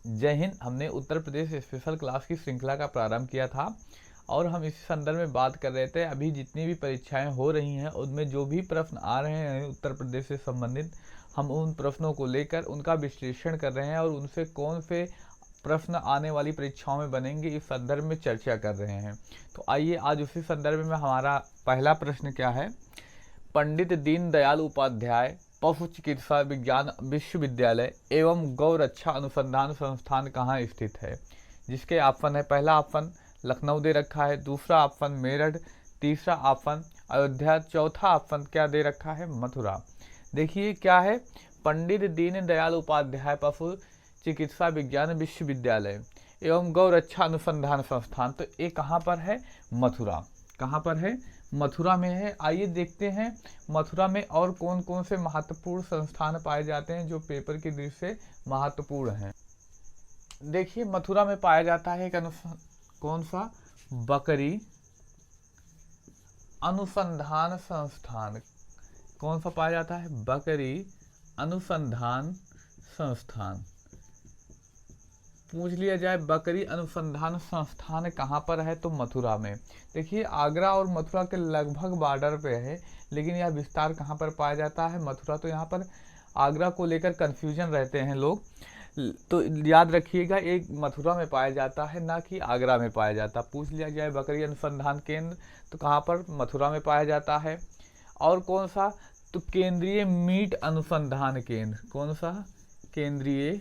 जय हिंद। हमने Uttar Pradesh special class की श्रृंखला का प्रारंभ किया था और हम इस संदर्भ में बात कर रहे थे अभी जितनी भी परीक्षाएं हो रही हैं उनमें जो भी प्रश्न आ रहे हैं उत्तर प्रदेश से संबंधित, हम उन प्रश्नों को लेकर उनका विश्लेषण कर रहे हैं और उनसे कौन से प्रश्न आने वाली परीक्षाओं में बनेंगे इस संदर्भ में चर्चा कर रहे हैं। तो आइए आज उसी संदर्भ में हमारा पहला प्रश्न क्या है। पंडित दीनदयाल उपाध्याय पशु चिकित्सा विज्ञान विश्वविद्यालय एवं गौ रक्षा अनुसंधान संस्थान कहाँ स्थित है। जिसके ऑप्शन है, पहला ऑप्शन लखनऊ दे रखा है, दूसरा ऑप्शन मेरठ, तीसरा ऑप्शन अयोध्या, चौथा ऑप्शन क्या दे रखा है, मथुरा। देखिए क्या है, पंडित दीनदयाल उपाध्याय पशु चिकित्सा विज्ञान विश्वविद्यालय एवं गौ रक्षा अनुसंधान संस्थान, तो ये कहाँ पर है, मथुरा। कहाँ पर है, मथुरा में है। आइए देखते हैं मथुरा में और कौन कौन से महत्वपूर्ण संस्थान पाए जाते हैं जो पेपर की दृष्टि से महत्वपूर्ण हैं। देखिए मथुरा में पाया जाता है एक कौन सा, बकरी अनुसंधान संस्थान। कौन सा पाया जाता है, बकरी अनुसंधान संस्थान। पूछ लिया जाए बकरी अनुसंधान संस्थान कहाँ पर है, तो मथुरा में। देखिए आगरा और मथुरा के लगभग बॉर्डर पे है, लेकिन यह विस्तार कहाँ पर पाया जाता है, मथुरा। तो यहाँ पर आगरा को लेकर कन्फ्यूजन रहते हैं लोग, तो याद रखिएगा एक मथुरा में पाया जाता है ना कि आगरा में पाया जाता। पूछ लिया जाए बकरी अनुसंधान केंद्र तो कहाँ पर, मथुरा में पाया जाता है। और कौन सा, तो केंद्रीय मीट अनुसंधान केंद्र। कौन सा, केंद्रीय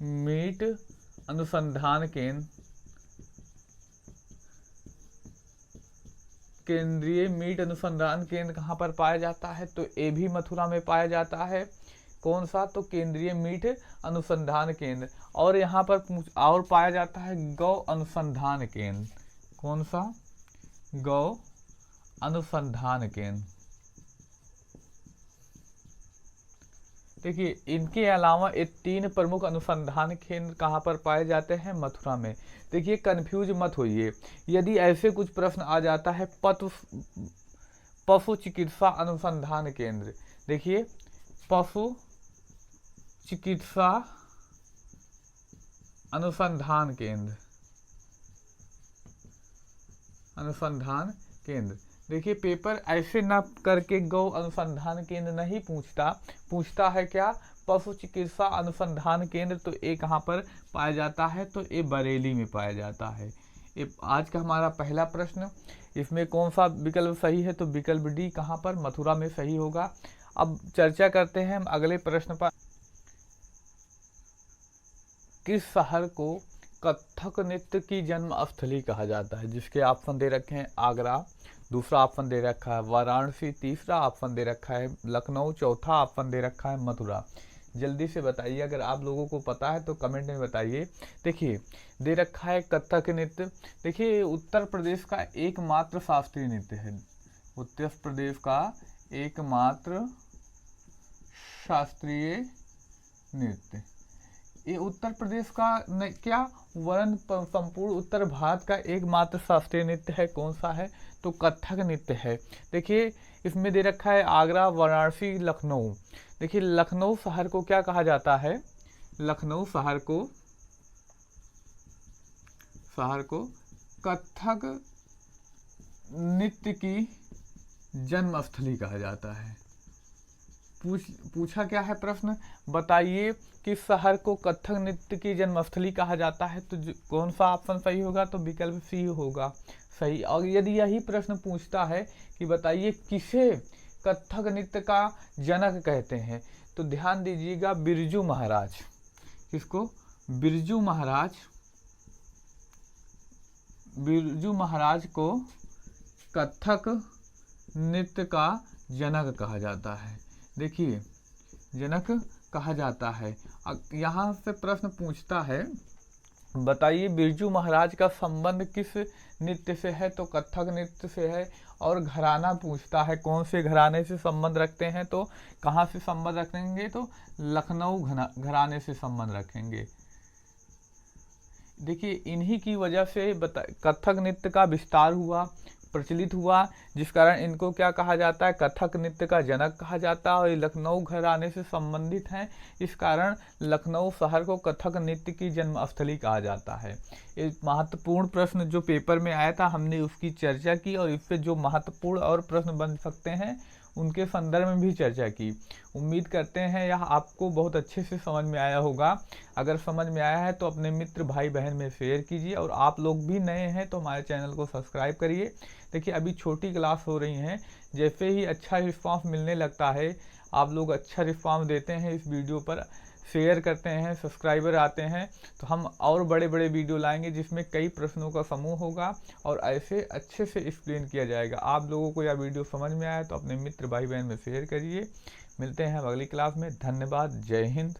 मीट अनुसंधान केंद्र। केंद्रीय मीट अनुसंधान केंद्र कहाँ पर पाया जाता है, तो ये भी मथुरा में पाया जाता है। कौन सा, तो केंद्रीय मीट अनुसंधान केंद्र। और यहाँ पर और पाया जाता है गौ अनुसंधान केंद्र। कौन सा, गौ अनुसंधान केंद्र। देखिए इनके अलावा ये 3 प्रमुख अनुसंधान केंद्र कहाँ पर पाए जाते हैं, मथुरा में। देखिए कंफ्यूज मत होइए, यदि ऐसे कुछ प्रश्न आ जाता है पशु चिकित्सा अनुसंधान केंद्र। देखिए पशु चिकित्सा अनुसंधान केंद्र, अनुसंधान केंद्र। देखिए पेपर ऐसे ना करके गौ अनुसंधान केंद्र नहीं पूछता है क्या, पशु चिकित्सा अनुसंधान केंद्र। तो ये कहाँ पर पाया जाता है, तो ये बरेली में पाया जाता है। ये आज का हमारा पहला प्रश्न। इसमें कौन सा विकल्प सही है, तो विकल्प डी कहाँ पर, मथुरा में सही होगा। अब चर्चा करते हैं हम अगले प्रश्न पर। किस शहर को कथक नृत्य की जन्मस्थली कहा जाता है। जिसके ऑप्शन दे रखे हैं आगरा, दूसरा ऑप्शन दे रखा है वाराणसी, तीसरा ऑप्शन दे रखा है लखनऊ, चौथा ऑप्शन दे रखा है मथुरा। जल्दी से बताइए, अगर आप लोगों को पता है तो कमेंट में बताइए। देखिए दे रखा है कथक नृत्य। देखिए उत्तर प्रदेश का एकमात्र शास्त्रीय नृत्य है, उत्तर प्रदेश का एकमात्र शास्त्रीय नृत्य। ये उत्तर प्रदेश का क्या वर्ण संपूर्ण उत्तर भारत का एकमात्र शास्त्रीय नृत्य है। कौन सा है, तो कथक नृत्य है। देखिए इसमें दे रखा है आगरा, वाराणसी, लखनऊ। देखिए लखनऊ शहर को क्या कहा जाता है, लखनऊ शहर को कथक नृत्य की जन्मस्थली कहा जाता है। पूछा क्या है प्रश्न, बताइए किस शहर को कथक नृत्य की जन्मस्थली कहा जाता है। तो कौन सा ऑप्शन सही होगा, तो विकल्प सी होगा सही। और यदि यही प्रश्न पूछता है कि बताइए किसे कथक नृत्य का जनक कहते हैं, तो ध्यान दीजिएगा बिरजू महाराज। किसको, बिरजू महाराज को कथक नृत्य का जनक कहा जाता है। देखिए जनक कहा जाता है। यहाँ से प्रश्न पूछता है बताइए बिरजू महाराज का संबंध किस नृत्य से है, तो कथक नृत्य से है। और घराना पूछता है कौन से घराने से संबंध रखते हैं, तो कहाँ से संबंध रखेंगे, तो लखनऊ घराने से संबंध रखेंगे। देखिए इन्हीं की वजह से कथक नृत्य का विस्तार हुआ, प्रचलित हुआ, जिस कारण इनको क्या कहा जाता है, कथक नृत्य का जनक कहा जाता है। और ये लखनऊ घराने से संबंधित हैं, इस कारण लखनऊ शहर को कथक नृत्य की जन्मस्थली कहा जाता है। एक महत्वपूर्ण प्रश्न जो पेपर में आया था, हमने उसकी चर्चा की और इससे जो महत्वपूर्ण और प्रश्न बन सकते हैं उनके संदर्भ में भी चर्चा की। उम्मीद करते हैं यह आपको बहुत अच्छे से समझ में आया होगा। अगर समझ में आया है तो अपने मित्र भाई बहन में शेयर कीजिए, और आप लोग भी नए हैं तो हमारे चैनल को सब्सक्राइब करिए। देखिए अभी छोटी क्लास हो रही हैं, जैसे ही अच्छा रिस्पांस मिलने लगता है, आप लोग अच्छा रिस्पांस देते हैं इस वीडियो पर, शेयर करते हैं, सब्सक्राइबर आते हैं, तो हम और बड़े बड़े वीडियो लाएंगे जिसमें कई प्रश्नों का समूह होगा और ऐसे अच्छे से एक्सप्लेन किया जाएगा। आप लोगों को यह वीडियो समझ में आया तो अपने मित्र भाई बहन में शेयर करिए। मिलते हैं अगली क्लास में। धन्यवाद। जय हिंद।